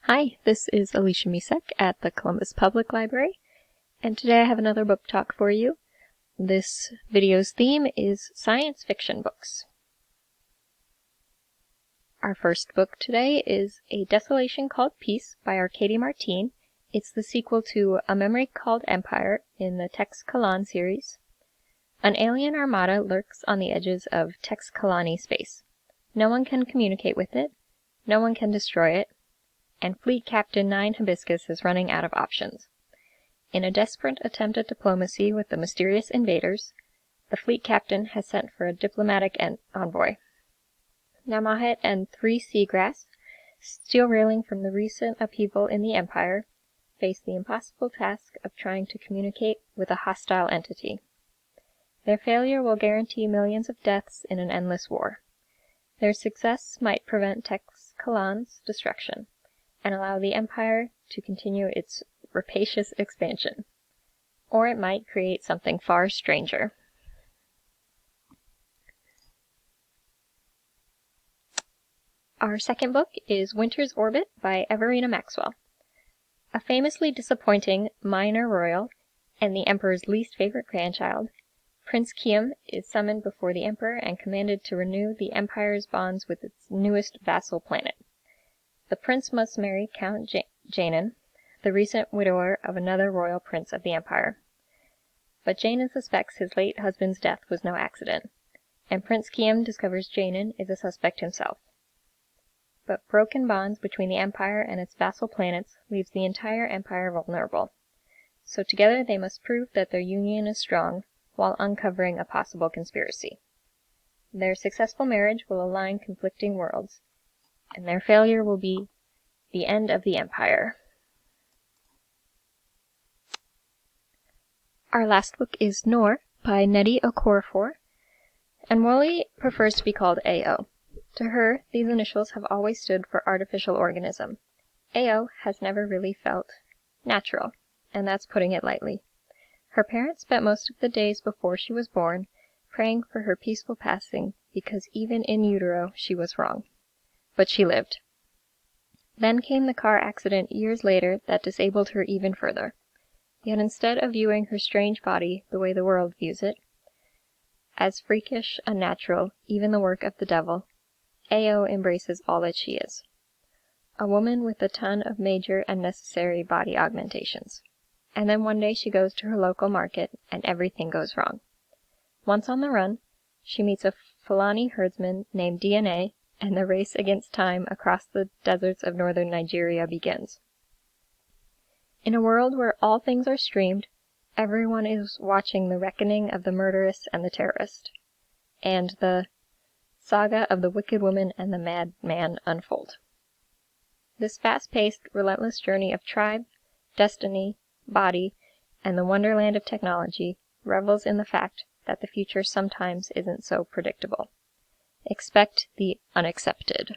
Hi, this is Elicia Micek at the Columbus Public Library, and today I have another book talk for you. This video's theme is science fiction books. Our first book today is A Desolation Called Peace by Arkady Martine. It's the sequel to A Memory Called Empire in the Tex Kalan series. An alien armada lurks on the edges of Tex Kalani space. No one can communicate with it, no one can destroy it, and Fleet Captain 9 Hibiscus is running out of options. In a desperate attempt at diplomacy with the mysterious invaders, the fleet captain has sent for a diplomatic envoy. Namahet and 3 Seagrass, still reeling from the recent upheaval in the Empire, face the impossible task of trying to communicate with a hostile entity. Their failure will guarantee millions of deaths in an endless war. Their success might prevent Tex Kalan's destruction and allow the Empire to continue its rapacious expansion. Or it might create something far stranger. Our second book is Winter's Orbit by Everina Maxwell. A famously disappointing minor royal and the Emperor's least favorite grandchild, Prince Kiam is summoned before the Emperor and commanded to renew the Empire's bonds with its newest vassal planet. The prince must marry Count Janin, the recent widower of another royal prince of the Empire. But Janin suspects his late husband's death was no accident, and Prince Kiam discovers Janin is a suspect himself. But broken bonds between the Empire and its vassal planets leaves the entire Empire vulnerable. So together they must prove that their union is strong, while uncovering a possible conspiracy. Their successful marriage will align conflicting worlds, and their failure will be the end of the Empire. Our last book is Noor by Nnedi Okorafor, and Wally prefers to be called AO. To her, these initials have always stood for artificial organism. AO has never really felt natural, and that's putting it lightly. Her parents spent most of the days before she was born praying for her peaceful passing because even in utero she was wrong. But she lived. Then came the car accident years later that disabled her even further. Yet instead of viewing her strange body the way the world views it, as freakish, unnatural, even the work of the devil, AO embraces all that she is. A woman with a ton of major and necessary body augmentations. And then one day she goes to her local market and everything goes wrong. Once on the run, she meets a Fulani herdsman named DNA, and the race against time across the deserts of northern Nigeria begins. In a world where all things are streamed, everyone is watching the reckoning of the murderess and the terrorist, and the saga of the wicked woman and the mad man unfold. This fast-paced, relentless journey of tribe, destiny, body, and the wonderland of technology revels in the fact that the future sometimes isn't so predictable. Expect the unaccepted.